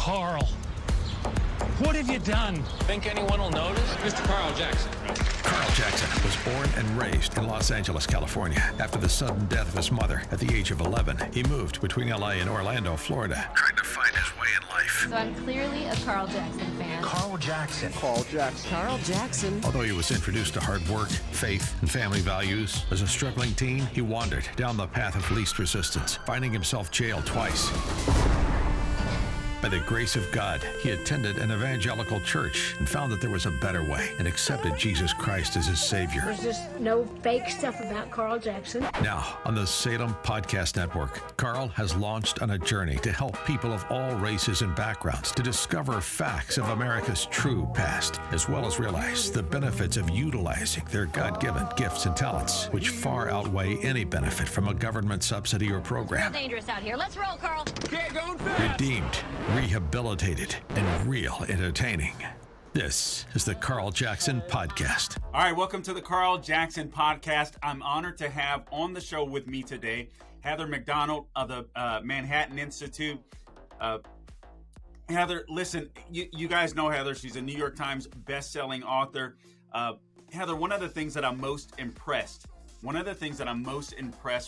Carl, what have you done? Think anyone will notice? Mr. Carl Jackson. Carl Jackson was born and raised in Los Angeles, California. After the sudden death of his mother at the age of 11, he moved between LA and Orlando, Florida, trying to find his way in life. So I'm clearly a Carl Jackson fan. Carl Jackson. Carl Jackson. Carl Jackson. Although he was introduced to hard work, faith, and family values, as a struggling teen, he wandered down the path of least resistance, finding himself jailed twice. By the grace of God, he attended an evangelical church and found that there was a better way and accepted Jesus Christ as his Savior. There's just no fake stuff about Carl Jackson. Now, on the Salem Podcast Network, Carl has launched on a journey to help people of all races and backgrounds to discover facts of America's true past, as well as realize the benefits of utilizing their God-given gifts and talents, which far outweigh any benefit from a government subsidy or program. It's dangerous out here. Let's roll, Carl. Get going fast. Redeemed, rehabilitated, and real entertaining. This is the Carl Jackson Podcast. All right, welcome to the Carl Jackson Podcast. I'm honored to have on the show with me today, Heather MacDonald of the Manhattan Institute. Heather, listen, you guys know Heather. She's a New York Times best-selling author. Heather, one of the things that I'm most impressed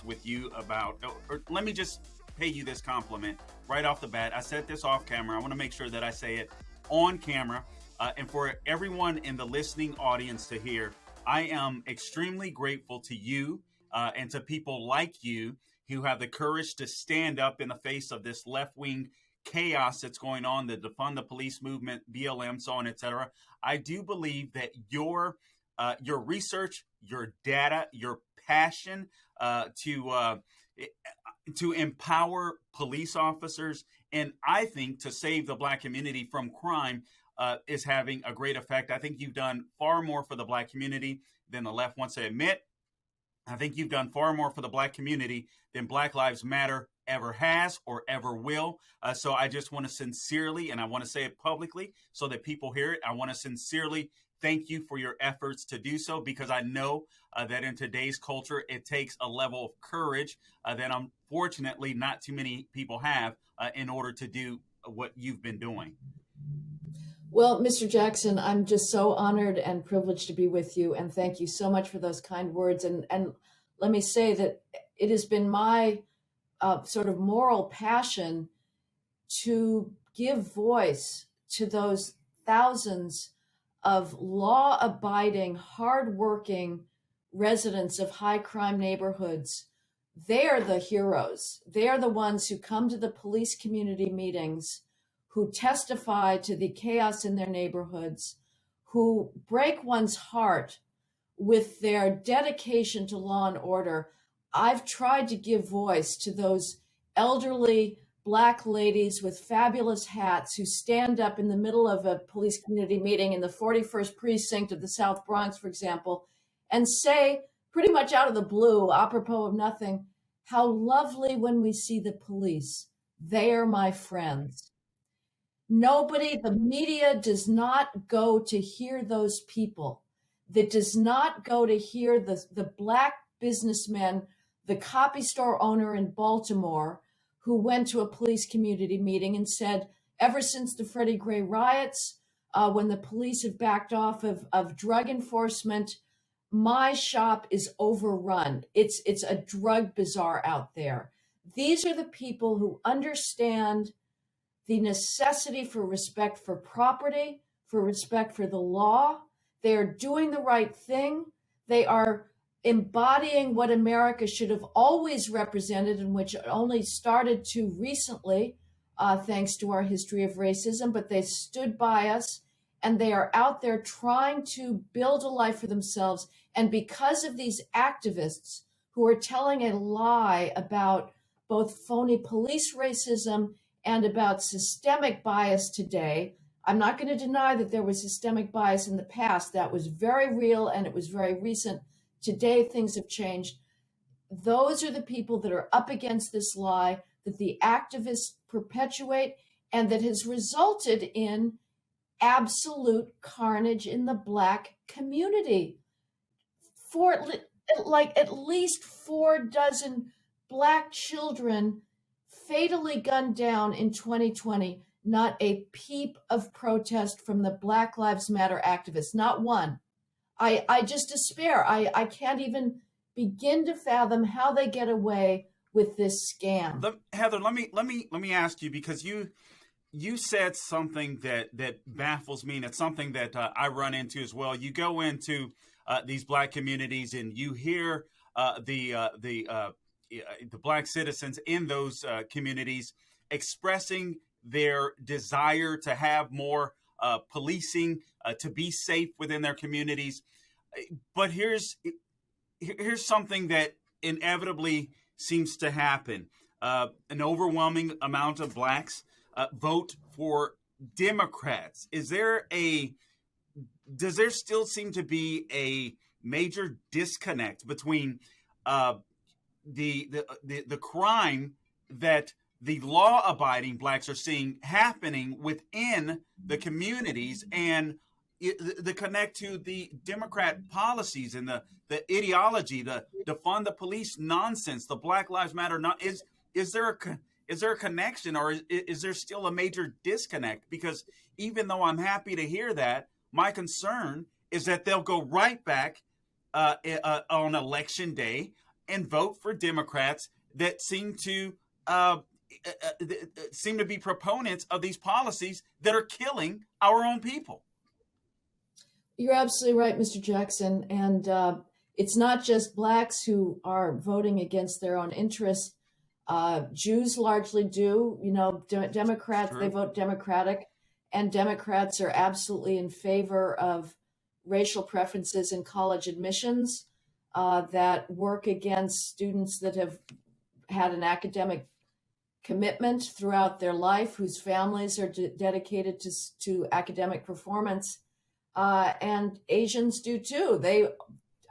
with you about, or let me just pay you this compliment right off the bat. I said this off camera. I want to make sure that I say it on camera. And for everyone in the listening audience to hear, I am extremely grateful to you and to people like you who have the courage to stand up in the face of this left-wing chaos that's going on, the defund the police movement, BLM, so on, etc. I do believe that your research, your data, your passion to empower police officers, and I think to save the Black community from crime is having a great effect. I think you've done far more for the Black community than the left wants to admit. I think you've done far more for the Black community than Black Lives Matter ever has or ever will. So I just want to sincerely, and I want to say it publicly so that people hear it, I want to sincerely thank you for your efforts to do so, because I know that in today's culture, it takes a level of courage that unfortunately not too many people have in order to do what you've been doing. Well, Mr. Jackson, I'm just so honored and privileged to be with you. And thank you so much for those kind words. And let me say that it has been my sort of moral passion to give voice to those thousands of law-abiding, hard-working residents of high-crime neighborhoods. They are the heroes. They are the ones who come to the police community meetings, who testify to the chaos in their neighborhoods, who break one's heart with their dedication to law and order. I've tried to give voice to those elderly Black ladies with fabulous hats who stand up in the middle of a police community meeting in the 41st precinct of the South Bronx, for example, and say pretty much out of the blue, apropos of nothing, how lovely when we see the police. They are my friends. Nobody, the media does not go to hear those people. That does not go to hear the Black businessman, the copy store owner in Baltimore, who went to a police community meeting and said, ever since the Freddie Gray riots, when the police have backed off of drug enforcement, my shop is overrun. It's a drug bazaar out there. These are the people who understand the necessity for respect for property, for respect for the law. They are doing the right thing. They are embodying what America should have always represented, and which only started to recently, thanks to our history of racism, but they stood by us, and they are out there trying to build a life for themselves. And because of these activists who are telling a lie about both phony police racism and about systemic bias today, I'm not going to deny that there was systemic bias in the past. That was very real and it was very recent. Today, things have changed. Those are the people that are up against this lie that the activists perpetuate and that has resulted in absolute carnage in the Black community. For like at least 4 dozen Black children fatally gunned down in 2020. not a peep of protest from the Black Lives Matter activists, not one. I just despair. I can't even begin to fathom how they get away with this scam. Heather, let me ask you, because you said something that baffles me, and it's something that I run into as well. You go into these Black communities and you hear the Black citizens in those communities expressing their desire to have more policing, to be safe within their communities. But here's something that inevitably seems to happen. An overwhelming amount of Blacks vote for Democrats. Does there still seem to be a major disconnect between the crime that the law-abiding Blacks are seeing happening within the communities and the connect to the Democrat policies and the ideology, the defund the police nonsense, the Black Lives Matter? Is there a connection, or is there still a major disconnect? Because even though I'm happy to hear that, my concern is that they'll go right back on election day and vote for Democrats that seem to be proponents of these policies that are killing our own people. You're absolutely right, Mr. Jackson. And it's not just Blacks who are voting against their own interests. Jews largely do. Democrats, they vote Democratic, and Democrats are absolutely in favor of racial preferences in college admissions that work against students that have had an academic commitment throughout their life, whose families are dedicated to academic performance. And Asians do too. They,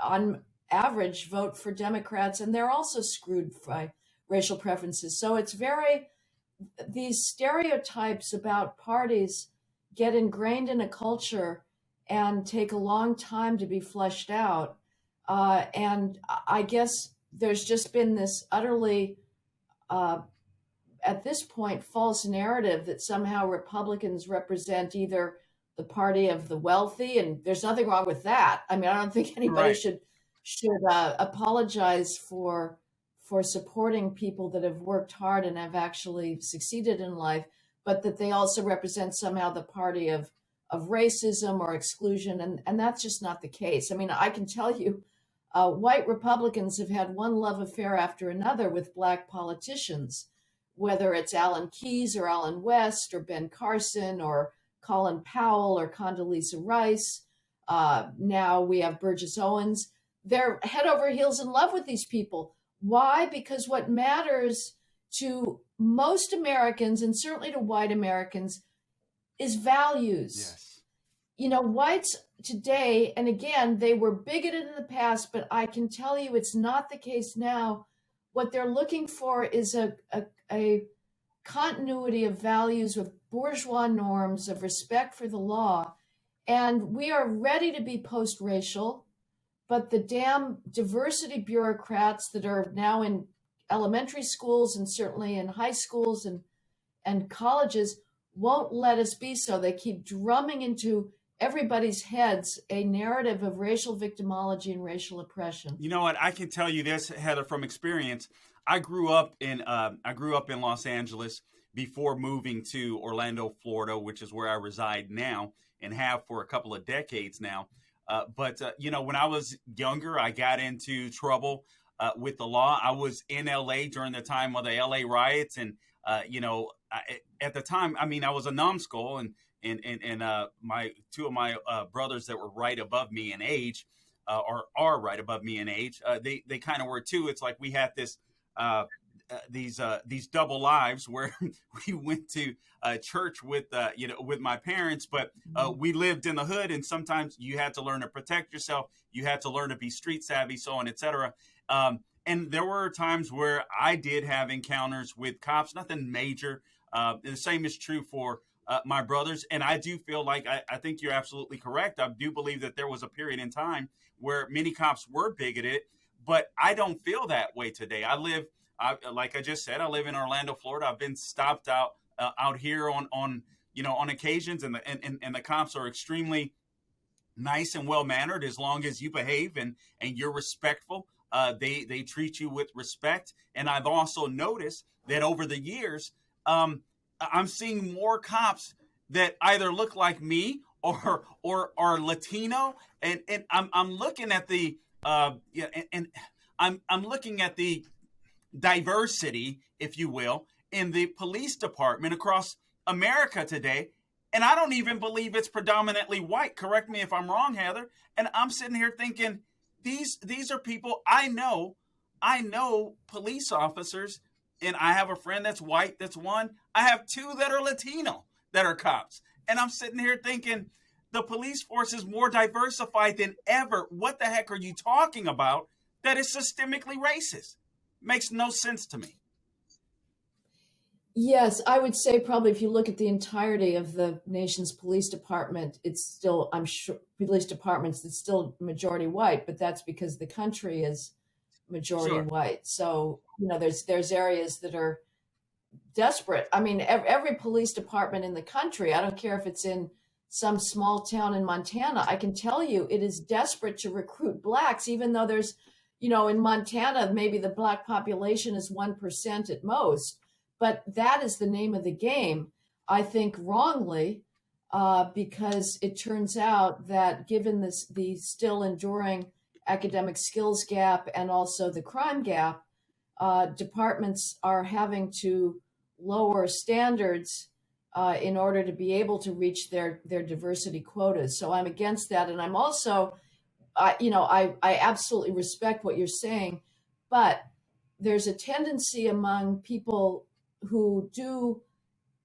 on average, vote for Democrats, and they're also screwed by racial preferences. So these stereotypes about parties get ingrained in a culture and take a long time to be fleshed out. And I guess there's just been this utterly, at this point, false narrative that somehow Republicans represent either the party of the wealthy, and there's nothing wrong with that. I mean, I don't think anybody should apologize for supporting people that have worked hard and have actually succeeded in life, but that they also represent somehow the party of racism or exclusion, and that's just not the case. I mean, I can tell you, white Republicans have had one love affair after another with Black politicians, whether it's Alan Keyes or Alan West or Ben Carson or Colin Powell or Condoleezza Rice. Now we have Burgess Owens. They're head over heels in love with these people. Why? Because what matters to most Americans, and certainly to white Americans, is values. Yes. Whites today, and again, they were bigoted in the past, but I can tell you it's not the case now. What they're looking for is a continuity of values with bourgeois norms of respect for the law. And we are ready to be post-racial, but the damn diversity bureaucrats that are now in elementary schools and certainly in high schools and colleges won't let us be so. They keep drumming into everybody's heads a narrative of racial victimology and racial oppression. You know what? I can tell you this, Heather, from experience. I grew up in Los Angeles before moving to Orlando, Florida, which is where I reside now and have for a couple of decades now. But when I was younger, I got into trouble with the law. I was in LA during the time of the LA riots. And, at the time, I mean, I was a numbskull, and my two of my brothers that were right above me in age, or are right above me in age, they kind of were too. It's like we had this these double lives where we went to church with my parents, but we lived in the hood, and sometimes you had to learn to protect yourself. You had to learn to be street savvy, so on, etc. And there were times where I did have encounters with cops, nothing major. The same is true for my brothers. And I do feel like I think you're absolutely correct. I do believe that there was a period in time where many cops were bigoted, but I don't feel that way today. Like I just said, I live in Orlando, Florida. I've been stopped out out here on on occasions, and the cops are extremely nice and well mannered as long as you behave and you're respectful. They treat you with respect. And I've also noticed that over the years, I'm seeing more cops that either look like me or are Latino, and I'm looking at the I'm looking at the diversity, if you will, in the police department across America today. And I don't even believe it's predominantly white. Correct me if I'm wrong, Heather. And I'm sitting here thinking, these are people I know police officers, and I have a friend that's white, that's one. I have two that are Latino that are cops. And I'm sitting here thinking, the police force is more diversified than ever. What the heck are you talking about that is systemically racist? Makes no sense to me. Yes, I would say probably if you look at the entirety of the nation's police department, it's still, I'm sure, police departments, it's still majority white, but that's because the country is majority Sure. white. So, there's areas that are desperate. I mean, every police department in the country, I don't care if it's in some small town in Montana, I can tell you it is desperate to recruit blacks, even though there's, in Montana, maybe the black population is 1% at most. But that is the name of the game, I think wrongly, because it turns out that given the still enduring academic skills gap and also the crime gap, departments are having to lower standards in order to be able to reach their diversity quotas. So I'm against that. And I'm also, I absolutely respect what you're saying, but there's a tendency among people who do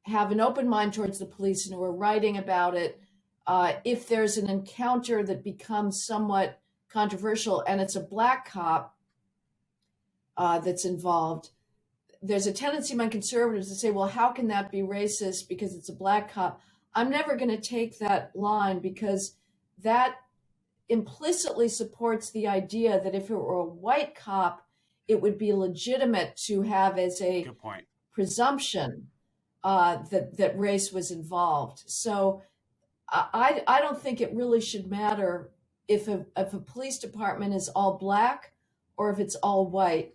have an open mind towards the police and who are writing about it, if there's an encounter that becomes somewhat controversial and it's a black cop that's involved, there's a tendency among conservatives to say, well, how can that be racist because it's a black cop? I'm never going to take that line, because that implicitly supports the idea that if it were a white cop, it would be legitimate to have as a Good point. presumption that race was involved. So I don't think it really should matter if a police department is all black or if it's all white,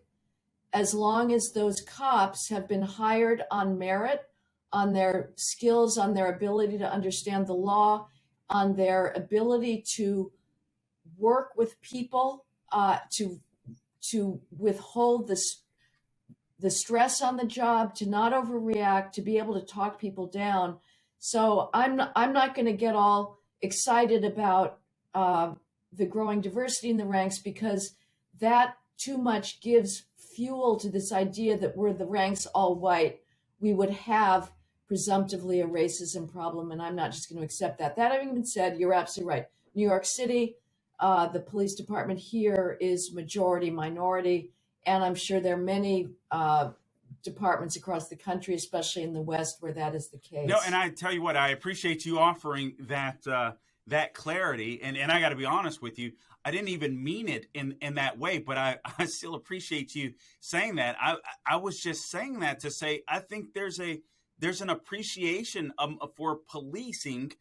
as long as those cops have been hired on merit, on their skills, on their ability to understand the law, on their ability to work with people, to withhold the stress on the job, to not overreact, to be able to talk people down. So I'm not going to get all excited about the growing diversity in the ranks, because that too much gives fuel to this idea that were the ranks all white, we would have presumptively a racism problem. And I'm not just going to accept that. That having been said, you're absolutely right. New York City, the police department here is majority minority. And I'm sure there are many departments across the country, especially in the West, where that is the case. No, and I tell you what, I appreciate you offering that clarity. And I got to be honest with you, I didn't even mean it in that way, but I still appreciate you saying that. I was just saying that to say I think there's an appreciation for policing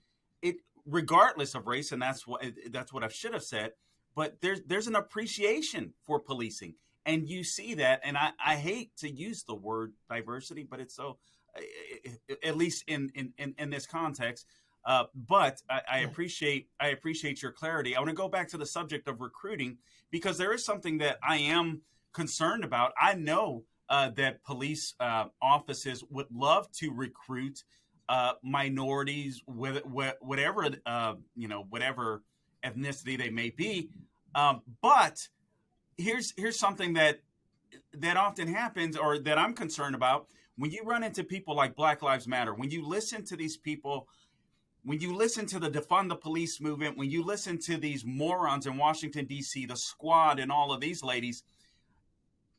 it regardless of race, and that's what I should have said. But there's an appreciation for policing. And you see that, and I hate to use the word diversity, but it's so, at least in this context. But I appreciate your clarity. I want to go back to the subject of recruiting, because there is something that I am concerned about. I know that police offices would love to recruit minorities, whatever whatever ethnicity they may be, but here's something that often happens, or that I'm concerned about. When you run into people like Black Lives Matter, when you listen to these people, when you listen to the defund the police movement, when you listen to these morons in Washington, D.C., the squad and all of these ladies,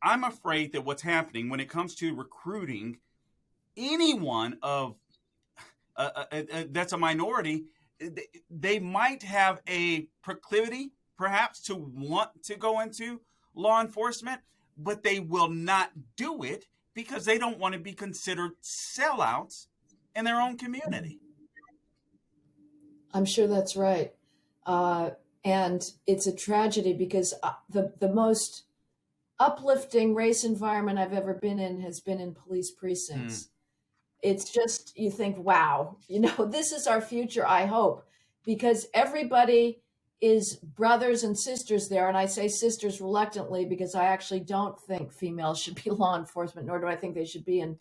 I'm afraid that what's happening when it comes to recruiting anyone of that's a minority, they might have a proclivity perhaps to want to go into law enforcement, but they will not do it because they don't want to be considered sellouts in their own community. I'm sure that's right. And it's a tragedy because the most uplifting race environment I've ever been in has been in police precincts. It's just, you think, wow, this is our future, I hope, because everybody is brothers and sisters there. And I say sisters reluctantly because I actually don't think females should be law enforcement, nor do I think they should be in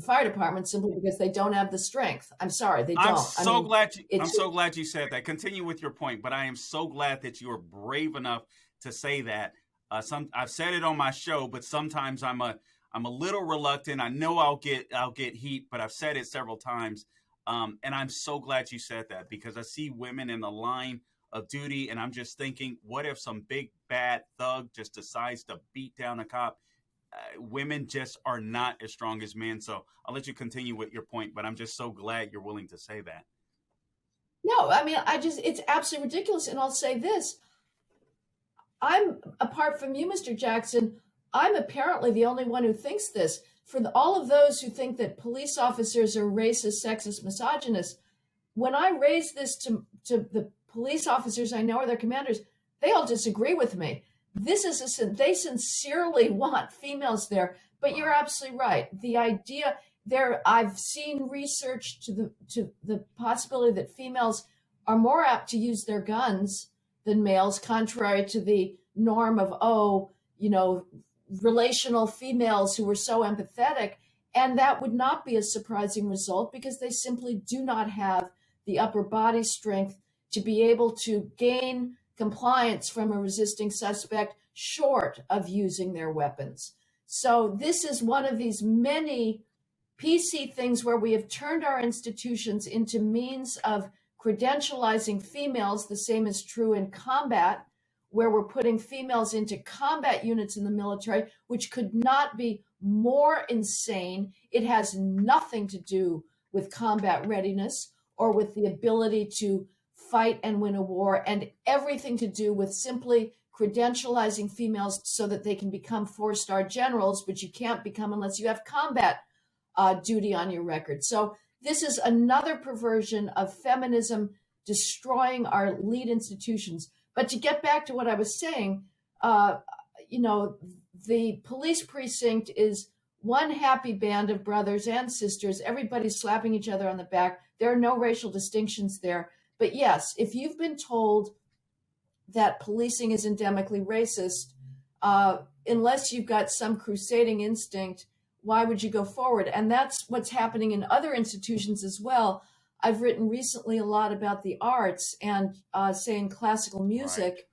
fire departments, simply because they don't have the strength. I'm sorry, they don't. I'm so glad you said that. Continue with your point, but I am so glad that you are brave enough to say that. I've said it on my show, but sometimes I'm a little reluctant. I know I'll get heat, but I've said it several times. And I'm so glad you said that, because I see women in the line of duty, and I'm just thinking, what if some big bad thug just decides to beat down a cop? Women just are not as strong as men. So I'll let you continue with your point, but I'm just so glad you're willing to say that. No, I mean, it's absolutely ridiculous. And I'll say this, apart from you, Mr. Jackson, I'm apparently the only one who thinks this. For all of those who think that police officers are racist, sexist, misogynist, when I raise this to the police officers I know are their commanders, they all disagree with me. They sincerely want females there, but you're absolutely right. The idea there, I've seen research to the possibility that females are more apt to use their guns than males, contrary to the norm of, relational females who were so empathetic. And that would not be a surprising result, because they simply do not have the upper body strength to be able to gain compliance from a resisting suspect short of using their weapons. So this is one of these many PC things where we have turned our institutions into means of credentializing females. The same is true in combat, where we're putting females into combat units in the military, which could not be more insane. It has nothing to do with combat readiness or with the ability to fight and win a war, and everything to do with simply credentializing females so that they can become 4-star generals, which you can't become unless you have combat duty on your record. So this is another perversion of feminism destroying our lead institutions. But to get back to what I was saying, the police precinct is one happy band of brothers and sisters. Everybody's slapping each other on the back. There are no racial distinctions there. But yes, if you've been told that policing is endemically racist, unless you've got some crusading instinct, why would you go forward? And that's what's happening in other institutions as well. I've written recently a lot about the arts, and say in classical music,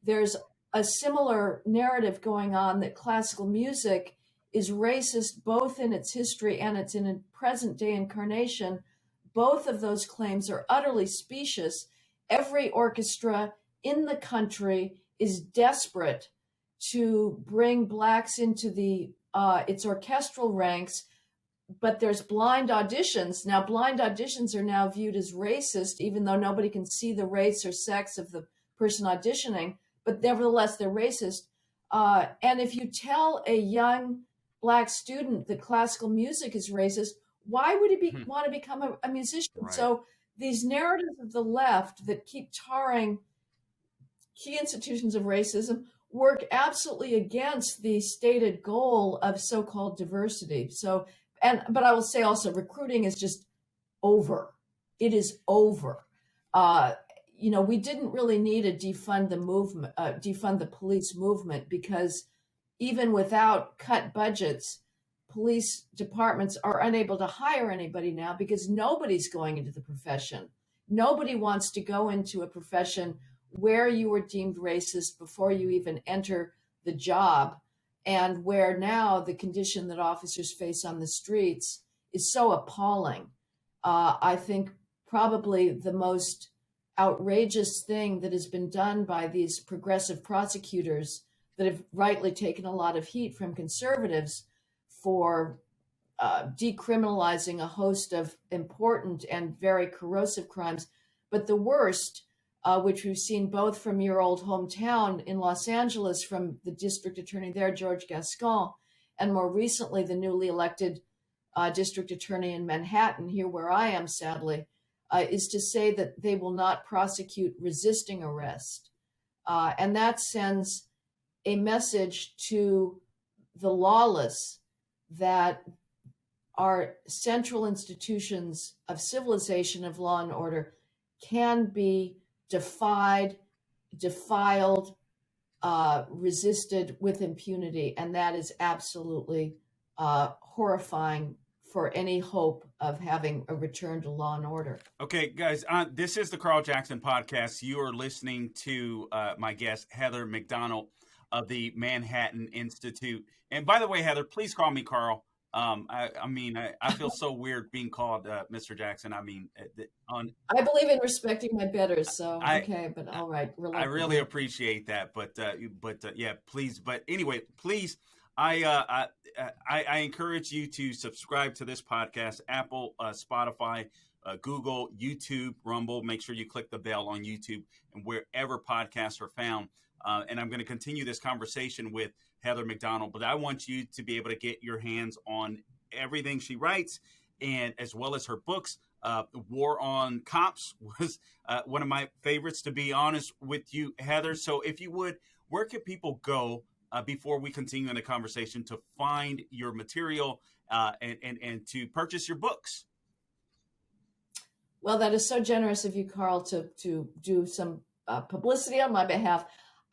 there's a similar narrative going on, that classical music is racist both in its history and its in a present day incarnation. Both of those claims are utterly specious. Every orchestra in the country is desperate to bring blacks into its orchestral ranks, but there's blind auditions. Now, blind auditions are now viewed as racist, even though nobody can see the race or sex of the person auditioning, but nevertheless, they're racist. And if you tell a young black student that classical music is racist, why would he want to become a musician? Right. So these narratives of the left that keep tarring key institutions of racism work absolutely against the stated goal of so-called diversity. But I will say also, recruiting is just over. It is over. We didn't really need to defund the police movement, because even without cut budgets, police departments are unable to hire anybody now, because nobody's going into the profession. Nobody wants to go into a profession where you were deemed racist before you even enter the job, and where now the condition that officers face on the streets is so appalling. I think probably the most outrageous thing that has been done by these progressive prosecutors that have rightly taken a lot of heat from conservatives for decriminalizing a host of important and very corrosive crimes. But the worst, which we've seen both from your old hometown in Los Angeles, from the district attorney there, George Gascon, and more recently, the newly elected district attorney in Manhattan, here where I am, sadly, is to say that they will not prosecute resisting arrest. And that sends a message to the lawless that our central institutions of civilization, of law and order, can be defied, defiled, resisted with impunity. And that is absolutely horrifying for any hope of having a return to law and order. Okay, guys, this is the Carl Jackson Podcast. You are listening to my guest, Heather MacDonald of the Manhattan Institute. And by the way, Heather, please call me Carl. I feel so weird being called Mr. Jackson. I believe in respecting my betters, so okay, but all right. I really appreciate that, but yeah, please. But anyway, please, I encourage you to subscribe to this podcast, Apple, Spotify, Google, YouTube, Rumble. Make sure you click the bell on YouTube and wherever podcasts are found. And I'm going to continue this conversation with Heather MacDonald, but I want you to be able to get your hands on everything she writes, and as well as her books. War on Cops was one of my favorites, to be honest with you, Heather. So if you would, where can people go before we continue in the conversation to find your material and to purchase your books? Well, that is so generous of you, Carl, to do some publicity on my behalf.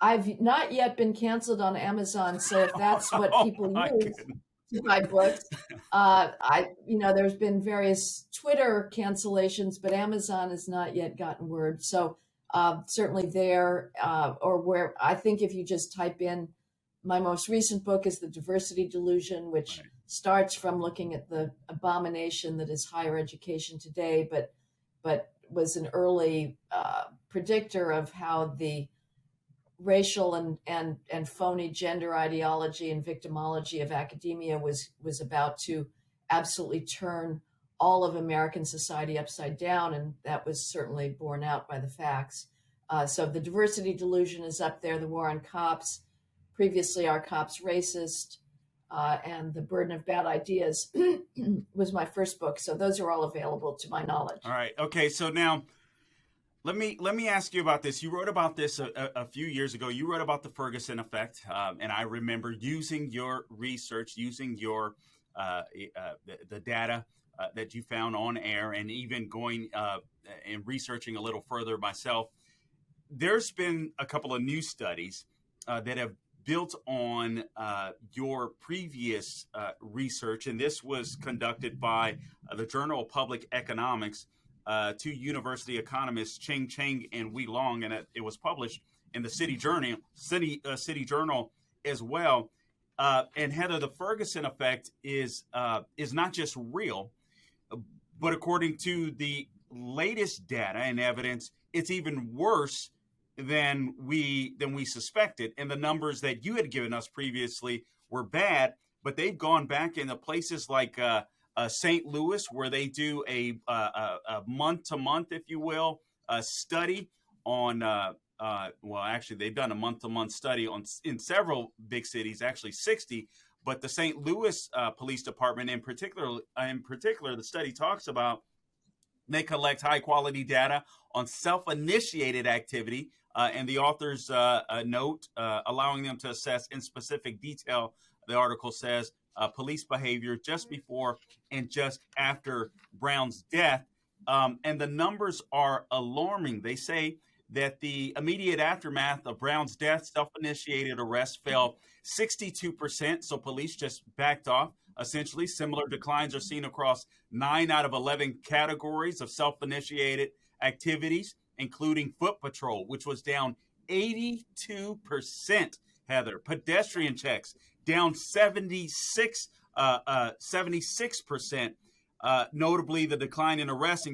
I've not yet been canceled on Amazon, so if that's what people use to buy books, there's been various Twitter cancellations, but Amazon has not yet gotten word. So certainly there, or where I think if you just type in, my most recent book is The Diversity Delusion, which starts from looking at the abomination that is higher education today, but was an early predictor of how the racial and phony gender ideology and victimology of academia was about to absolutely turn all of American society upside down, and that was certainly borne out by the facts. So The Diversity Delusion is up there, The War on Cops, previously Are Cops Racist, and The Burden of Bad Ideas was my first book. So those are all available to my knowledge. All right. Okay. So now let me ask you about this. You wrote about this a few years ago. You wrote about the Ferguson effect, and I remember using your research, using your the data that you found on air, and even going and researching a little further myself. There's been a couple of new studies that have built on your previous research, and this was conducted by the Journal of Public Economics. Two university economists, Cheng and Wei Long, and it was published in the City Journal as well. And Heather, the Ferguson effect is not just real, but according to the latest data and evidence, it's even worse than we suspected. And the numbers that you had given us previously were bad, but they've gone back into places like St. Louis, where they do a month-to-month, if you will, study on, actually, they've done a month-to-month study in several big cities, actually 60, but the St. Louis Police Department in particular, the study talks about they collect high-quality data on self-initiated activity, and the authors note allowing them to assess in specific detail, the article says, police behavior just before and just after Brown's death. And the numbers are alarming. They say that the immediate aftermath of Brown's death, self-initiated arrests fell 62%. So police just backed off. Essentially, similar declines are seen across 9 out of 11 categories of self-initiated activities, including foot patrol, which was down 82%, Heather. Pedestrian checks down 76%. Notably, the decline in arrests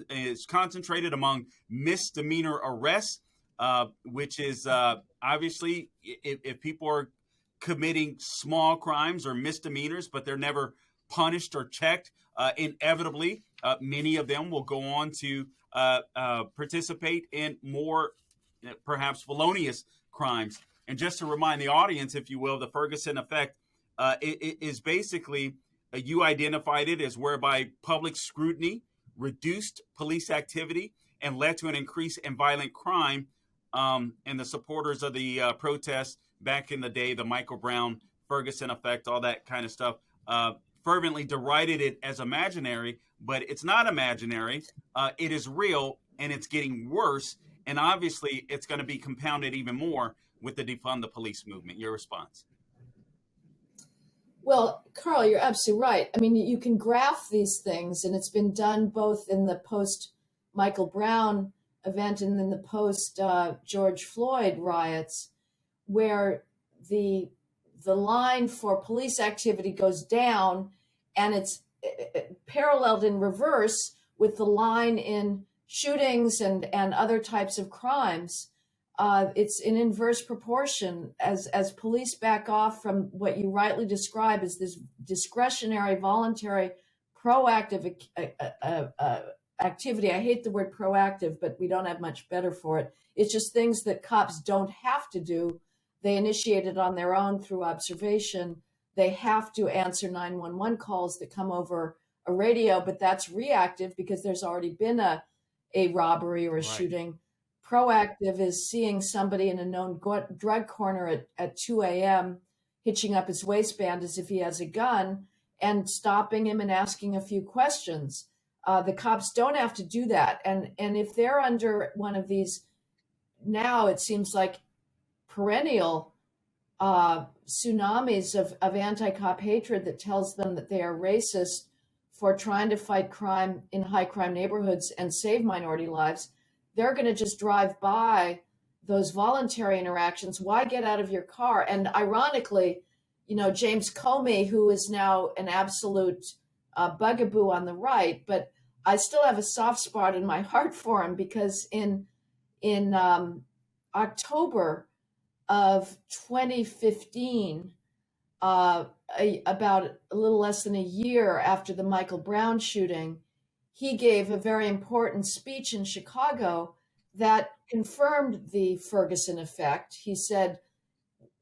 is concentrated among misdemeanor arrests, which is obviously if people are committing small crimes or misdemeanors, but they're never punished or checked, inevitably, many of them will go on to participate in more perhaps felonious crimes. And just to remind the audience, if you will, the Ferguson effect it is basically, you identified it as whereby public scrutiny reduced police activity and led to an increase in violent crime. And the supporters of the protests back in the day, the Michael Brown, Ferguson effect, all that kind of stuff, fervently derided it as imaginary, but it's not imaginary. It is real, and it's getting worse. And obviously, it's going to be compounded even more with the defund the police movement. Your response? Well, Carl, you're absolutely right. I mean, you can graph these things, and it's been done both in the post Michael Brown event and in the post George Floyd riots, where the line for police activity goes down, and it's paralleled in reverse with the line in shootings and other types of crimes. It's in inverse proportion as police back off from what you rightly describe as this discretionary, voluntary, proactive activity. I hate the word proactive, but we don't have much better for it. It's just things that cops don't have to do. They initiate it on their own through observation. They have to answer 911 calls that come over a radio, but that's reactive because there's already been a robbery or a shooting. Proactive is seeing somebody in a known drug corner at 2 a.m., hitching up his waistband as if he has a gun and stopping him and asking a few questions. The cops don't have to do that. And if they're under one of these, now it seems like perennial tsunamis of anti-cop hatred that tells them that they are racist for trying to fight crime in high crime neighborhoods and save minority lives, they're going to just drive by those voluntary interactions. Why get out of your car? And ironically, James Comey, who is now an absolute bugaboo on the right, but I still have a soft spot in my heart for him because in October of 2015, about a little less than a year after the Michael Brown shooting, he gave a very important speech in Chicago that confirmed the Ferguson effect. He said,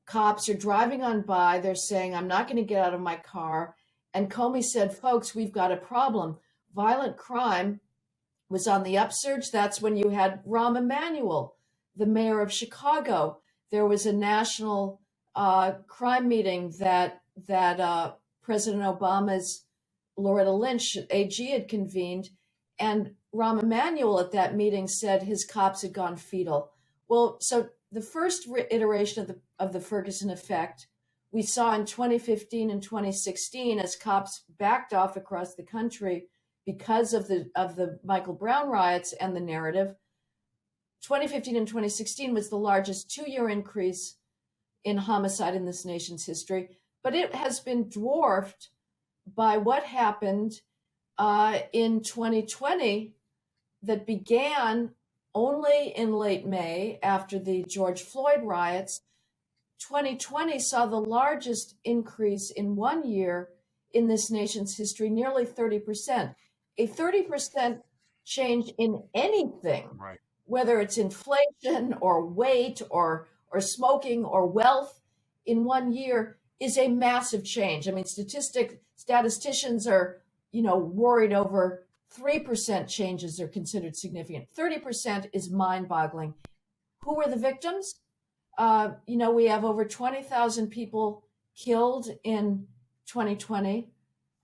cops are driving on by, they're saying, I'm not going to get out of my car. And Comey said, folks, we've got a problem. Violent crime was on the upsurge. That's when you had Rahm Emanuel, the mayor of Chicago. There was a national crime meeting that President Obama's Loretta Lynch, AG, had convened, and Rahm Emanuel at that meeting said his cops had gone fetal. Well, so the first iteration of the Ferguson effect we saw in 2015 and 2016 as cops backed off across the country because of the Michael Brown riots and the narrative. 2015 and 2016 was the largest 2-year increase in homicide in this nation's history, but it has been dwarfed by what happened in 2020 that began only in late May after the George Floyd riots. 2020 saw the largest increase in 1 year in this nation's history, nearly 30%. A 30% change in anything, right, whether it's inflation or weight or smoking or wealth in 1 year, is a massive change. I mean, statisticians are, worried over 3% changes are considered significant. 30% is mind-boggling. Who were the victims? We have over 20,000 people killed in 2020.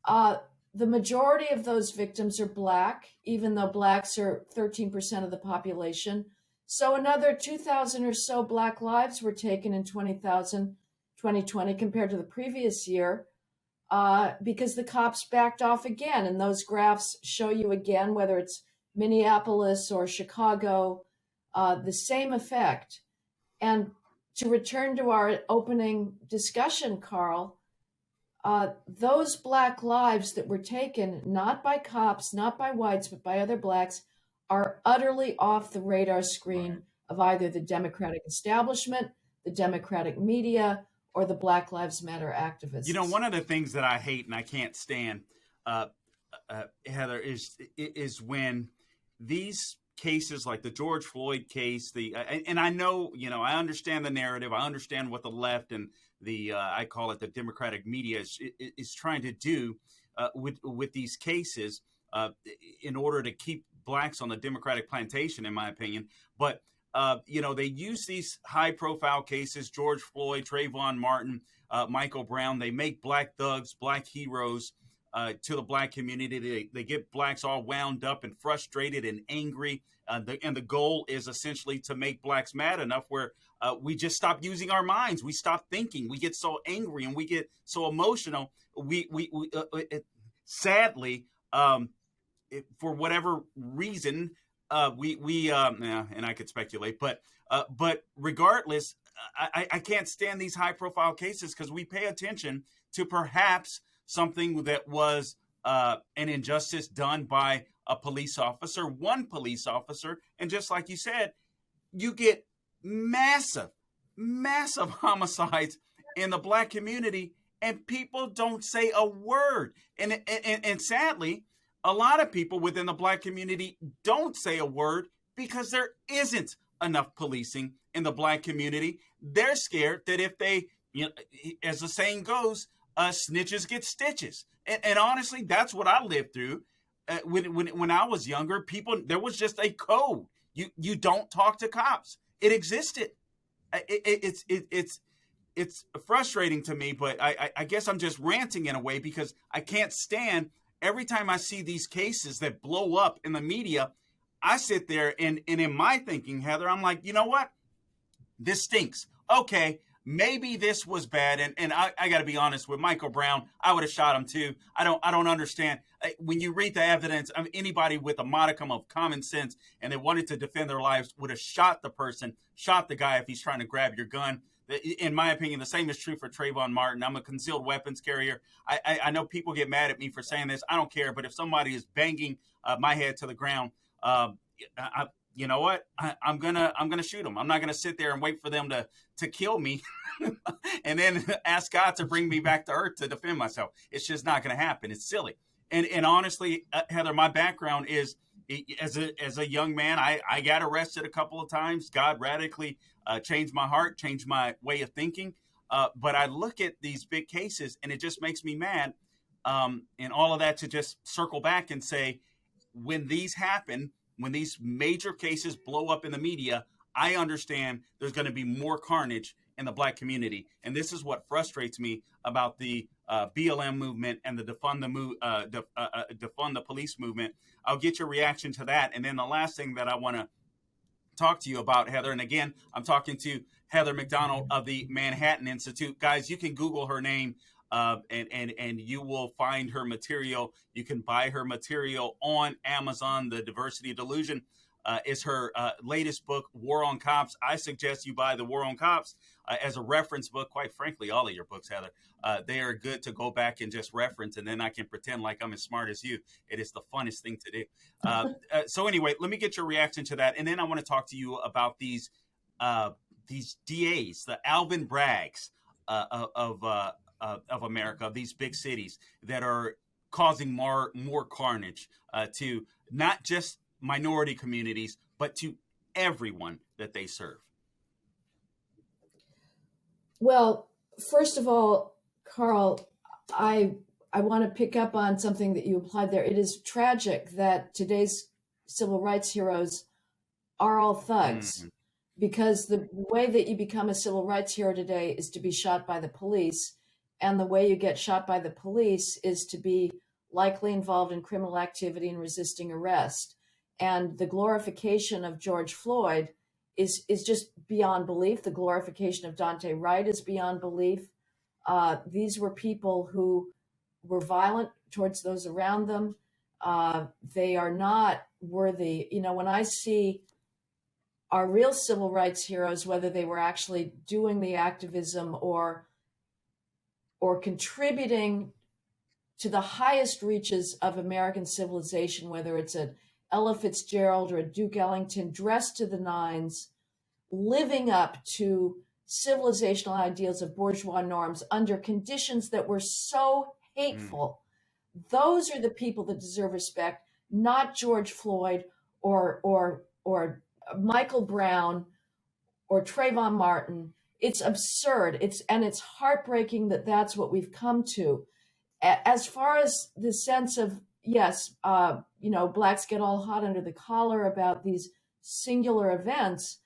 The majority of those victims are Black, even though Blacks are 13% of the population. So another 2,000 or so Black lives were taken in 2020 compared to the previous year because the cops backed off again. And those graphs show you again, whether it's Minneapolis or Chicago, the same effect. And to return to our opening discussion, Carl, those Black lives that were taken, not by cops, not by whites, but by other Blacks, are utterly off the radar screen of either the Democratic establishment, the Democratic media, or the Black Lives Matter activists. One of the things that I hate and I can't stand, Heather, is when these cases like the George Floyd case, and I know, I understand the narrative. I understand what the left and the I call it the Democratic media is trying to do with these cases in order to keep blacks on the Democratic plantation, in my opinion. But they use these high-profile cases: George Floyd, Trayvon Martin, Michael Brown. They make black thugs, black heroes to the black community. They get blacks all wound up and frustrated and angry. And the goal is essentially to make blacks mad enough where we just stop using our minds. We stop thinking. We get so angry and we get so emotional. Sadly, for whatever reason, and I could speculate, but regardless, I can't stand these high profile cases because we pay attention to perhaps something that was an injustice done by a police officer, one police officer. And just like you said, you get massive homicides in the black community and people don't say a word. And sadly, a lot of people within the black community don't say a word because there isn't enough policing in the black community. They're scared that if they, as the saying goes, snitches get stitches. And honestly, that's what I lived through when I was younger. There was just a code. You don't talk to cops. It existed. It's frustrating to me, but I guess I'm just ranting in a way because I can't stand every time I see these cases that blow up in the media. I sit there and in my thinking, Heather, I'm like, you know what? This stinks. Okay, maybe this was bad. And I got to be honest with Michael Brown. I would have shot him too. I don't understand. When you read the evidence, anybody with a modicum of common sense and they wanted to defend their lives would have shot the person, shot the guy if he's trying to grab your gun. In my opinion, the same is true for Trayvon Martin. I'm a concealed weapons carrier. I know people get mad at me for saying this. I don't care. But if somebody is banging my head to the ground, you know what? I'm gonna shoot them. I'm not gonna sit there and wait for them to kill me, and then ask God to bring me back to earth to defend myself. It's just not gonna happen. It's silly. And honestly, Heather, my background is as a young man. I got arrested a couple of times. God radically changed my heart, changed my way of thinking. But I look at these big cases, and it just makes me mad. And all of that to just circle back and say, when these happen, when these major cases blow up in the media, I understand there's going to be more carnage in the black community. And this is what frustrates me about the BLM movement and the defund the police movement. I'll get your reaction to that. And then the last thing that I want to talk to you about, Heather, and again, I'm talking to Heather MacDonald of the Manhattan Institute. Guys, you can Google her name and you will find her material. You can buy her material on Amazon. The Diversity Delusion is her latest book, War on Cops. I suggest you buy the War on Cops as a reference book. Quite frankly, all of your books, Heather, they are good to go back and just reference, and then I can pretend like I'm as smart as you. It is the funnest thing to do. So anyway, let me get your reaction to that, and then I want to talk to you about these DAs, the Alvin Braggs of America, of these big cities that are causing more carnage to not just minority communities, but to everyone that they serve. Well, first of all, Carl, I want to pick up on something that you implied there. It is tragic that today's civil rights heroes are all thugs, because the way that you become a civil rights hero today is to be shot by the police. And the way you get shot by the police is to be likely involved in criminal activity and resisting arrest. And the glorification of George Floyd is just beyond belief. The glorification of Dante Wright is beyond belief. These were people who were violent towards those around them. They are not worthy. You know, when I see our real civil rights heroes, whether they were actually doing the activism or contributing to the highest reaches of American civilization, whether it's an Ella Fitzgerald or a Duke Ellington, dressed to the nines, living up to civilizational ideals of bourgeois norms under conditions that were so hateful. Those are the people that deserve respect, not George Floyd or Michael Brown or Trayvon Martin. It's absurd. It's heartbreaking that that's what we've come to. As far as the sense of, yes, blacks get all hot under the collar about these singular events.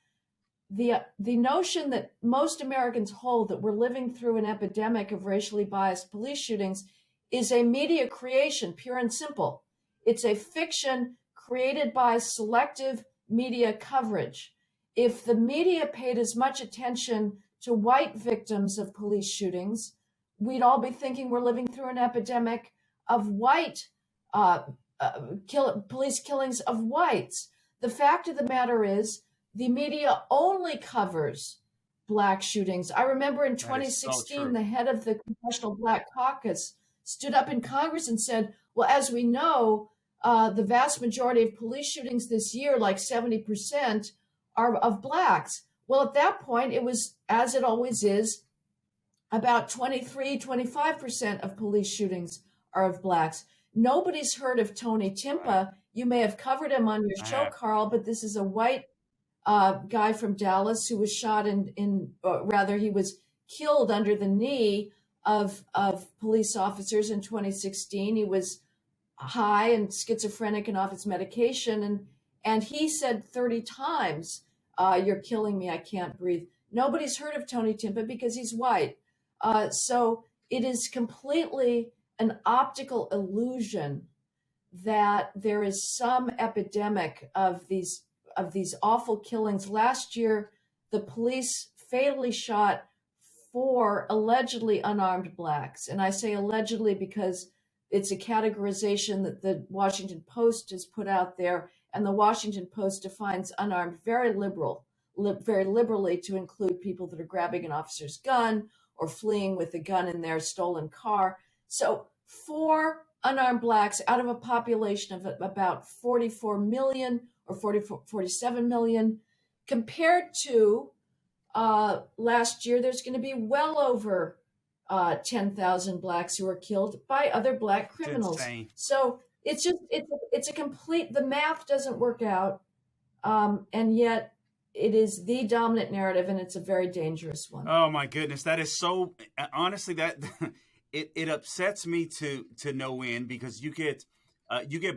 The notion that most Americans hold that we're living through an epidemic of racially biased police shootings is a media creation, pure and simple. It's a fiction created by selective media coverage. If the media paid as much attention to white victims of police shootings, we'd all be thinking we're living through an epidemic of white police killings of whites. The fact of the matter is, the media only covers black shootings. I remember in 2016, the head of the Congressional Black Caucus stood up in Congress and said, well, as we know, the vast majority of police shootings this year, like 70%, are of blacks. Well, at that point, it was, as it always is, about 25% of police shootings are of blacks. Nobody's heard of Tony Timpa. You may have covered him on your show, Carl, but this is a white guy from Dallas who was shot he was killed under the knee of police officers in 2016. He was high and schizophrenic and off his medication. And he said 30 times, you're killing me, I can't breathe. Nobody's heard of Tony Timpa because he's white. So it is completely an optical illusion that there is some epidemic of these awful killings. Last year, the police fatally shot 4 allegedly unarmed blacks. And I say allegedly because it's a categorization that the Washington Post has put out there. And the Washington Post defines unarmed very liberally to include people that are grabbing an officer's gun or fleeing with a gun in their stolen car. So 4 unarmed blacks out of a population of about 44 million or 47 million, compared to last year, there's going to be well over 10,000 blacks who are killed by other black criminals. So it's a complete, the math doesn't work out. And yet it is the dominant narrative, and it's a very dangerous one. Oh my goodness. That is so, honestly, that it upsets me to no end, because you get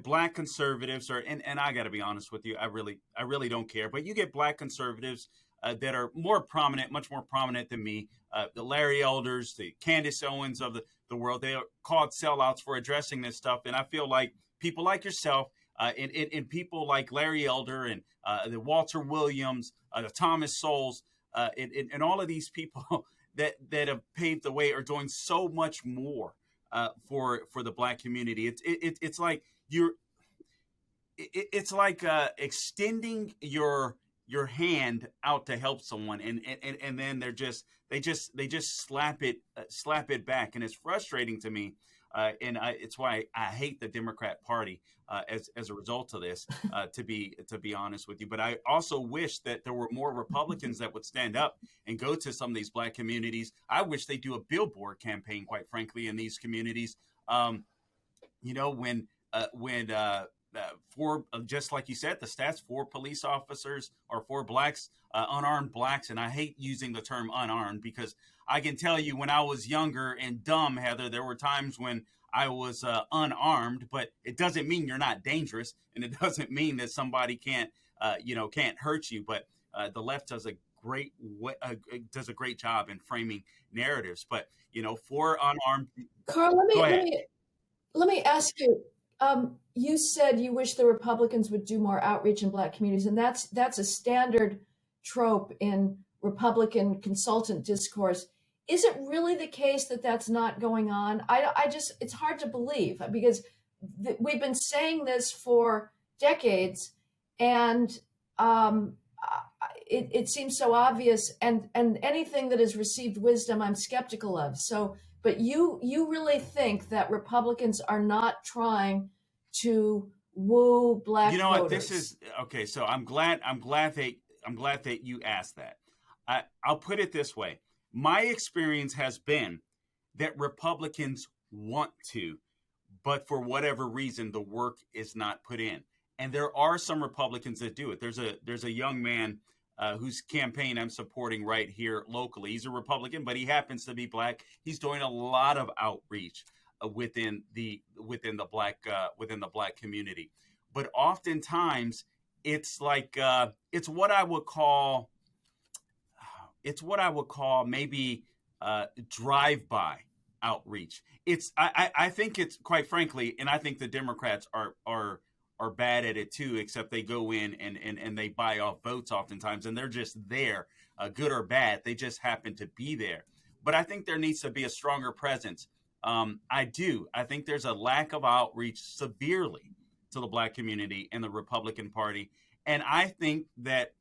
black conservatives, and I got to be honest with you, I really don't care, but you get black conservatives that are more prominent, much more prominent than me. The Larry Elders, the Candace Owens of the world, they are called sellouts for addressing this stuff. And I feel like people like yourself and people like Larry Elder and the Walter Williams, the Thomas Sowells, and all of these people that have paved the way are doing so much more for the black community. It's like extending your hand out to help someone, and then they just slap it back, and it's frustrating to me, and it's why I hate the Democrat Party as a result of this, to be honest with you. But I also wish that there were more Republicans that would stand up and go to some of these black communities. I wish they do a billboard campaign, quite frankly, in these communities. For, just like you said, the stats, 4 police officers or 4 blacks, unarmed blacks. And I hate using the term unarmed, because I can tell you when I was younger and dumb, Heather, there were times when I was unarmed, but it doesn't mean you're not dangerous. And it doesn't mean that somebody can't hurt you. But the left does a great job in framing narratives. But, for unarmed. Carl, let me ask you. You said you wish the Republicans would do more outreach in black communities, and that's a standard trope in Republican consultant discourse. Is it really the case that that's not going on? It's hard to believe, because we've been saying this for decades, and it seems so obvious, and anything that has received wisdom, I'm skeptical of. So, but you really think that Republicans are not trying to woo black voters? You know what? This is okay. So I'm glad that you asked that. I'll put it this way. My experience has been that Republicans want to, but for whatever reason, the work is not put in. And there are some Republicans that do it. There's a young man whose campaign I'm supporting right here locally. He's a Republican, but he happens to be black. He's doing a lot of outreach within the black community. But oftentimes it's like it's what I would call maybe drive-by outreach. I think it's, quite frankly, and I think the Democrats are bad at it too, except they go in and they buy off votes oftentimes, and they're just there, good or bad. They just happen to be there. But I think there needs to be a stronger presence. I think there's a lack of outreach severely to the black community and the Republican Party. And I think that,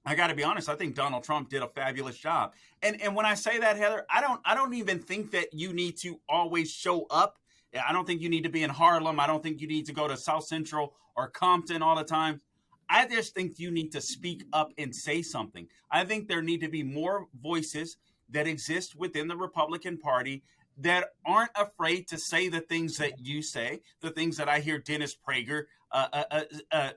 I got to be honest, I think Donald Trump did a fabulous job. And when I say that, Heather, I don't even think that you need to always show up. I don't think you need to be in Harlem. I don't think you need to go to South Central or Compton all the time. I just think you need to speak up and say something. I think there need to be more voices that exist within the Republican Party that aren't afraid to say the things that you say, the things that I hear Dennis Prager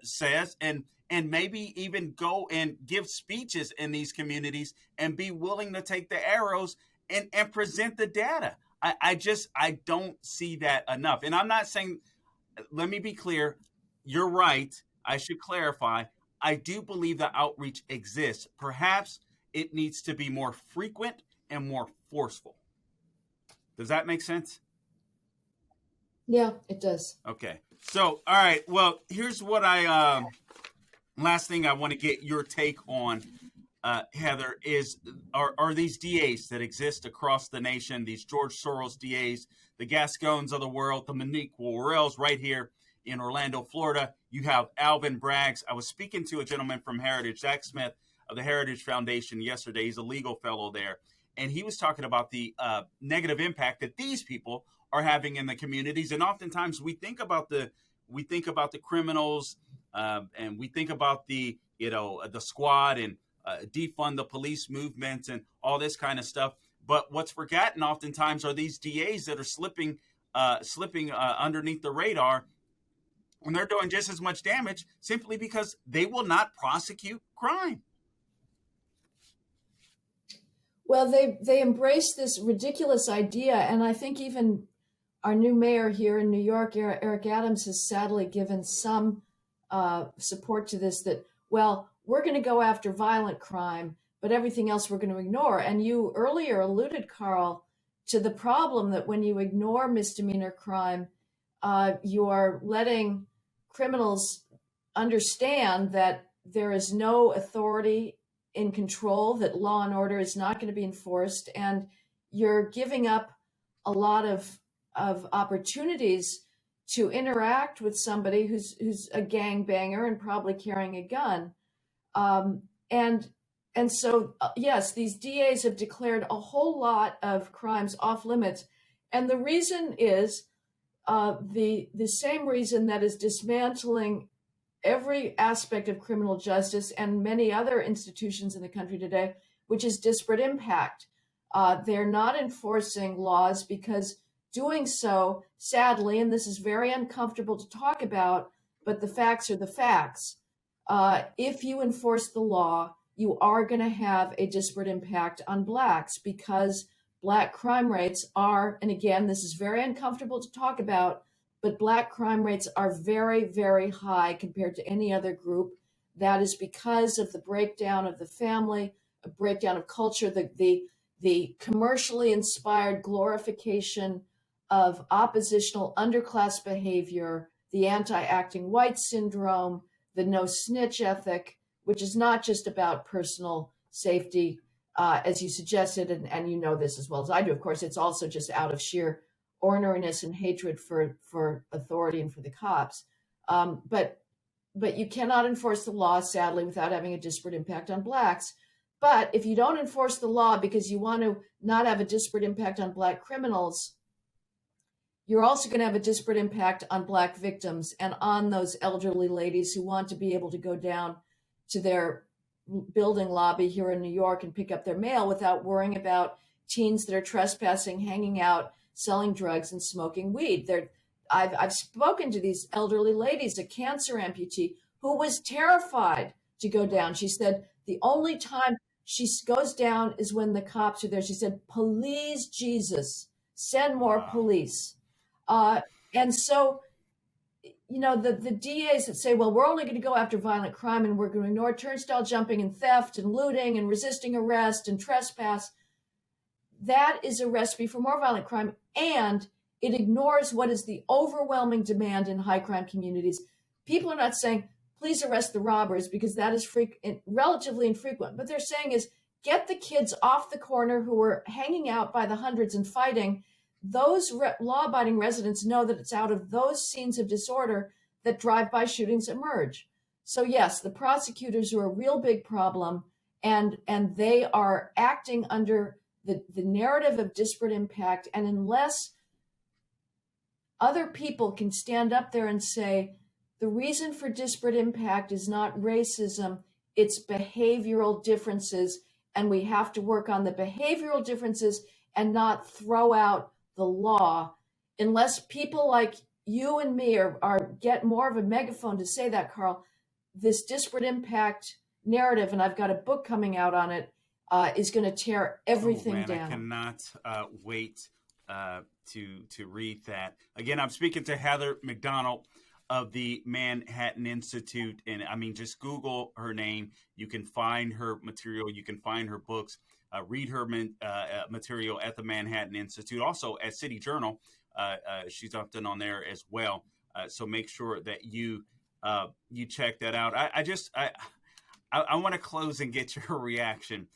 says, and maybe even go and give speeches in these communities and be willing to take the arrows and present the data. I don't see that enough. And I'm not saying, let me be clear, you're right. I should clarify. I do believe that outreach exists. Perhaps it needs to be more frequent and more forceful. Does that make sense? Yeah, it does. Okay. So, all right. Well, here's what last thing I want to get your take on, Heather, is are these DAs that exist across the nation, these George Soros DAs, the Gascons of the world, the Monique Worrells right here in Orlando, Florida. You have Alvin Braggs. I was speaking to a gentleman from Heritage, Zach Smith of the Heritage Foundation yesterday. He's a legal fellow there. And he was talking about the negative impact that these people are having in the communities. And oftentimes we think about the criminals and we think about the squad and defund the police movement and all this kind of stuff. But what's forgotten oftentimes are these DAs that are slipping underneath the radar, and they're doing just as much damage simply because they will not prosecute crime. Well, they embrace this ridiculous idea, and I think even our new mayor here in New York, Eric Adams, has sadly given some support to this, that, well, we're going to go after violent crime, but everything else we're going to ignore. And you earlier alluded, Carl, to the problem that when you ignore misdemeanor crime, you are letting criminals understand that there is no authority in control, that law and order is not going to be enforced, and you're giving up a lot of opportunities to interact with somebody who's a gangbanger and probably carrying a gun. And so, yes, these DAs have declared a whole lot of crimes off limits. And the reason is the same reason that is dismantling every aspect of criminal justice and many other institutions in the country today, which is disparate impact. They're not enforcing laws because doing so, sadly, and this is very uncomfortable to talk about, but the facts are the facts. If you enforce the law, you are going to have a disparate impact on Blacks, because Black crime rates are, and again, this is very uncomfortable to talk about, but Black crime rates are very, very high compared to any other group. That is because of the breakdown of the family, a breakdown of culture, the commercially inspired glorification of oppositional underclass behavior, the anti-acting white syndrome, the no snitch ethic, which is not just about personal safety, as you suggested, and you know this as well as I do, of course. It's also just out of sheer orneriness and hatred for authority and for the cops. But you cannot enforce the law, sadly, without having a disparate impact on Blacks. But if you don't enforce the law because you want to not have a disparate impact on Black criminals, you're also going to have a disparate impact on Black victims and on those elderly ladies who want to be able to go down to their building lobby here in New York and pick up their mail without worrying about teens that are trespassing, hanging out, selling drugs, and smoking weed. I've spoken to these elderly ladies, a cancer amputee who was terrified to go down. She said the only time she goes down is when the cops are there. She said, "Please, Jesus, send more police." And so, the DAs that say, well, we're only going to go after violent crime and we're going to ignore turnstile jumping and theft and looting and resisting arrest and trespass, that is a recipe for more violent crime. And it ignores what is the overwhelming demand in high crime communities. People are not saying, please arrest the robbers, because that is relatively infrequent. But they're saying is, get the kids off the corner who are hanging out by the hundreds and fighting. Those law-abiding residents know that it's out of those scenes of disorder that drive-by shootings emerge. So yes, the prosecutors are a real big problem, and they are acting under the narrative of disparate impact. And unless other people can stand up there and say, the reason for disparate impact is not racism, it's behavioral differences, and we have to work on the behavioral differences and not throw out the law, unless people like you and me are get more of a megaphone to say that, Carl, this disparate impact narrative, and I've got a book coming out on it, is going to tear everything down. I cannot wait to read that. Again, I'm speaking to Heather MacDonald of the Manhattan Institute. And I mean, just Google her name. You can find her material. You can find her books. Read her material at the Manhattan Institute. Also at City Journal. She's often on there as well. So make sure that you check that out. I want to close and get your reaction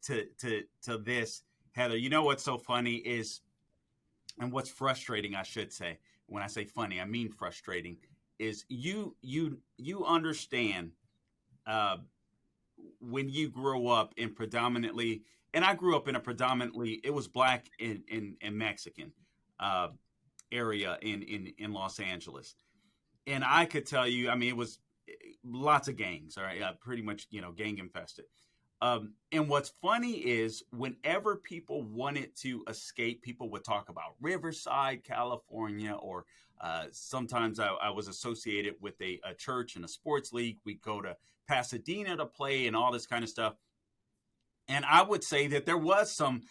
to this, Heather. You know what's so funny is, and what's frustrating, I should say, when I say funny, I mean frustrating, is you understand when you grow up in predominantly, and I grew up in a predominantly, it was Black and Mexican area in Los Angeles. And I could tell you, I mean, it was lots of gangs, all right, pretty much, gang infested. And what's funny is whenever people wanted to escape, people would talk about Riverside, California, or sometimes I was associated with a church and a sports league. We'd go to Pasadena to play and all this kind of stuff. And I would say that there was some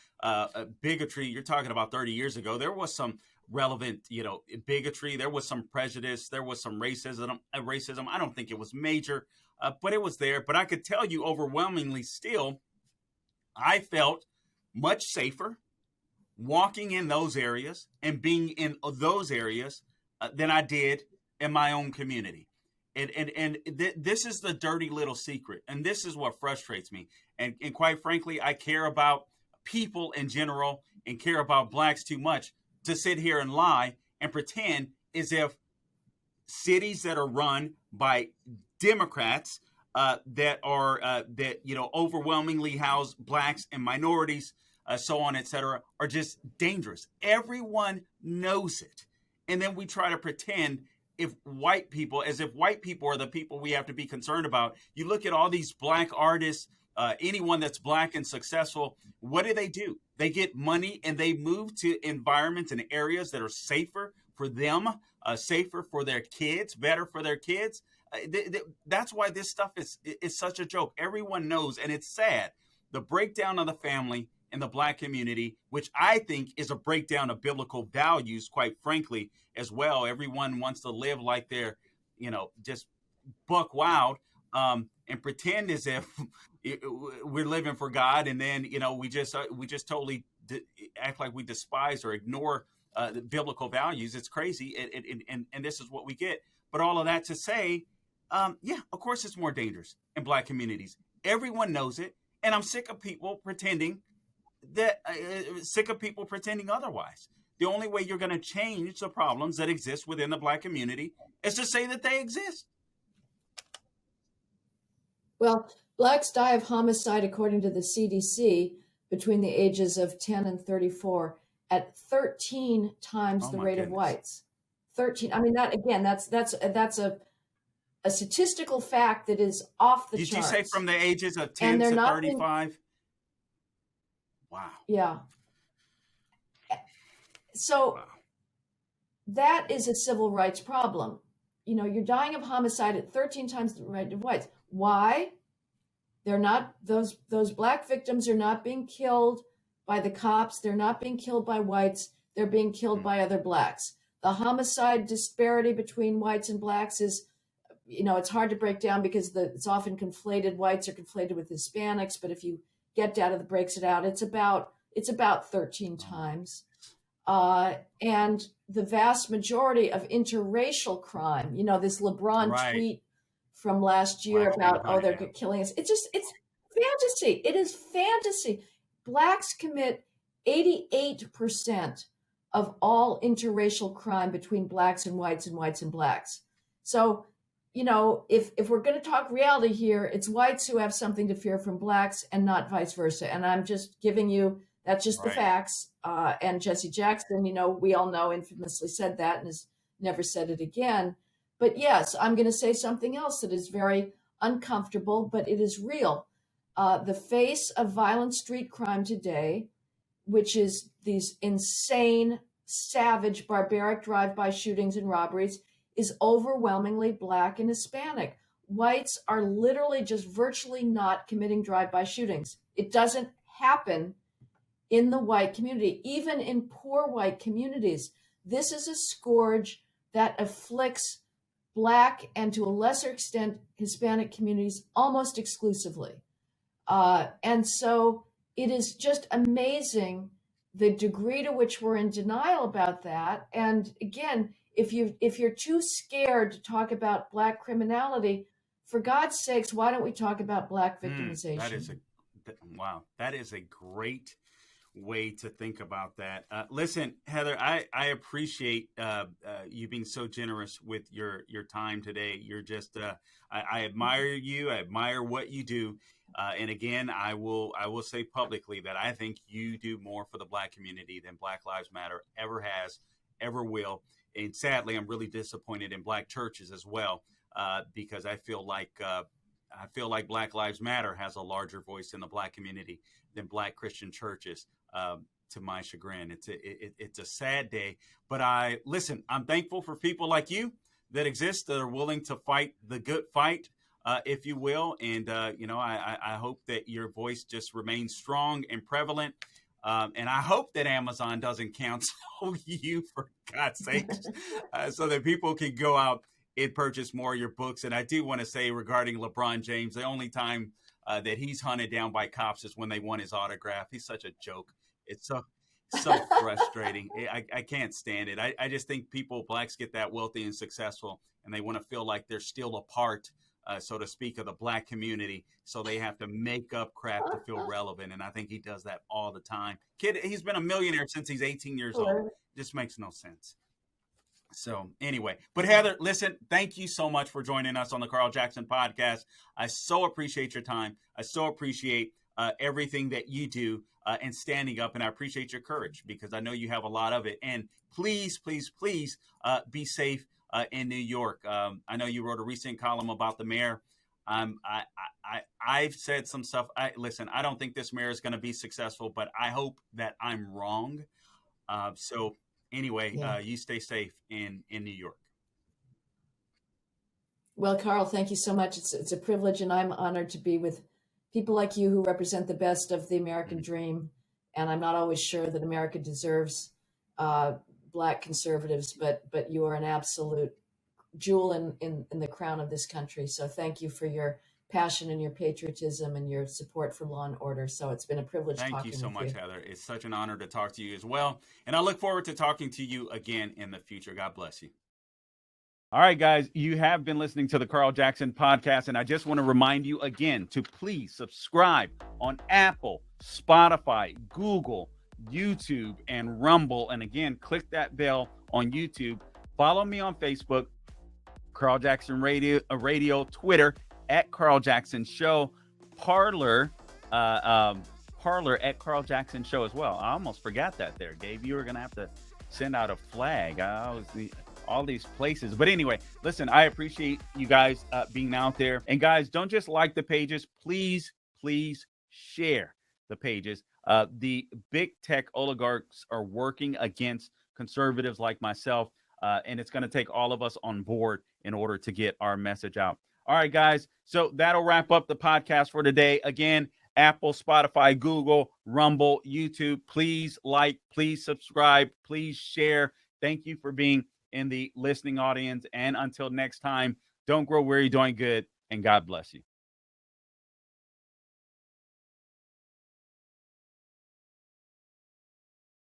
bigotry. You're talking about 30 years ago. There was some relevant, bigotry. There was some prejudice. There was some racism. I don't think it was major, but it was there. But I could tell you overwhelmingly still, I felt much safer walking in those areas and being in those areas than I did in my own community. And this is the dirty little secret. And this is what frustrates me. And quite frankly, I care about people in general and care about Blacks too much to sit here and lie and pretend as if cities that are run by Democrats that overwhelmingly house Blacks and minorities, so on, et cetera, are just dangerous. Everyone knows it. And then we try to pretend as if white people are the people we have to be concerned about. You look at all these Black artists, anyone that's Black and successful, what do? They get money and they move to environments and areas that are safer for them, safer for their kids, better for their kids. That's why this stuff is such a joke. Everyone knows, and it's sad, the breakdown of the family in the Black community, which I think is a breakdown of biblical values, quite frankly, as well. Everyone wants to live like they're, just buck wild, and pretend as if we're living for God, and then we just totally act like we despise or ignore the biblical values. It's crazy, and this is what we get. But all of that to say, of course, it's more dangerous in Black communities. Everyone knows it, and I'm sick of people pretending otherwise. The only way you're going to change the problems that exist within the Black community is to say that they exist. Well, Blacks die of homicide, according to the CDC, between the ages of 10 and 34 at 13 times the rate of whites. 13. I mean, that's a statistical fact that is off the charts. Did you say from the ages of 10 to 35? Wow. Yeah. So that is a civil rights problem. You know, you're dying of homicide at 13 times the rate of whites. Why? They're not, those black victims are not being killed by the cops. They're not being killed by whites. They're being killed by other blacks. The homicide disparity between whites and blacks is, you know, it's hard to break down because it's often conflated. Whites are conflated with Hispanics, but if you get data that breaks it out, it's about 13 times. And the vast majority of interracial crime, you know, this LeBron tweet from last year about, oh, they're killing us. It's fantasy. It is fantasy. Blacks commit 88% of all interracial crime between blacks and whites and blacks. So, you know, if we're going to talk reality here, it's whites who have something to fear from blacks and not vice versa. And I'm just giving you, that's just the facts. And Jesse Jackson, you know, we all know, infamously said that and has never said it again. But yes, I'm going to say something else that is very uncomfortable, but it is real. The face of violent street crime today, which is these insane, savage, barbaric drive-by shootings and robberies, is overwhelmingly black and Hispanic. Whites are literally just virtually not committing drive-by shootings. It doesn't happen in the white community, even in poor white communities. This is a scourge that afflicts Black and to a lesser extent Hispanic communities almost exclusively. And so it is just amazing the degree to which we're in denial about that. And again, if you're too scared to talk about Black criminality, for God's sakes, why don't we talk about Black victimization? That is a great way to think about that. Listen, Heather, I appreciate you being so generous with your time today. You're just I admire you. I admire what you do. And again, I will say publicly that I think you do more for the Black community than Black Lives Matter ever has, ever will. And sadly, I'm really disappointed in Black churches as well, because I feel like Black Lives Matter has a larger voice in the Black community than Black Christian churches. To my chagrin, it's a sad day. But I'm thankful for people like you that exist, that are willing to fight the good fight, if you will. And I hope that your voice just remains strong and prevalent. And I hope that Amazon doesn't cancel you, for God's sakes, so that people can go out and purchase more of your books. And I do want to say, regarding LeBron James, the only time that he's hunted down by cops is when they want his autograph. He's such a joke. It's so frustrating. I can't stand it. I just think Blacks get that wealthy and successful, and they want to feel like they're still a part, so to speak, of the Black community. So they have to make up crap to feel relevant. And I think he does that all the time. He's been a millionaire since he's 18 years old. It just makes no sense. So anyway, but Heather, listen, thank you so much for joining us on the Carl Jackson podcast. I so appreciate your time. I so appreciate everything that you do and standing up. And I appreciate your courage, because I know you have a lot of it. And please, please, please be safe in New York. I know you wrote a recent column about the mayor. I've said some stuff. Listen, I don't think this mayor is going to be successful, but I hope that I'm wrong. So anyway, you stay safe in New York. Well, Carl, thank you so much. It's a privilege, and I'm honored to be with people like you who represent the best of the American dream. And I'm not always sure that America deserves Black conservatives, but you are an absolute jewel in the crown of this country. So thank you for your passion and your patriotism and your support for law and order. So it's been a privilege talking with you. Thank you so much, Heather. It's such an honor to talk to you as well. And I look forward to talking to you again in the future. God bless you. All right, guys, you have been listening to the Carl Jackson podcast, and I just want to remind you again to please subscribe on Apple, Spotify, Google, YouTube, and Rumble. And again, click that bell on YouTube. Follow me on Facebook, Carl Jackson Radio, Twitter at Carl Jackson Show, Parler at Carl Jackson Show as well. I almost forgot that there, Gabe. You were going to have to send out a flag. All these places. But anyway, listen, I appreciate you guys being out there. And guys, don't just like the pages. Please share the pages. The big tech oligarchs are working against conservatives like myself. And it's going to take all of us on board in order to get our message out. All right, guys. So that'll wrap up the podcast for today. Again, Apple, Spotify, Google, Rumble, YouTube. Please like, please subscribe, please share. Thank you for being in the listening audience. And until next time, don't grow weary doing good, and God bless you.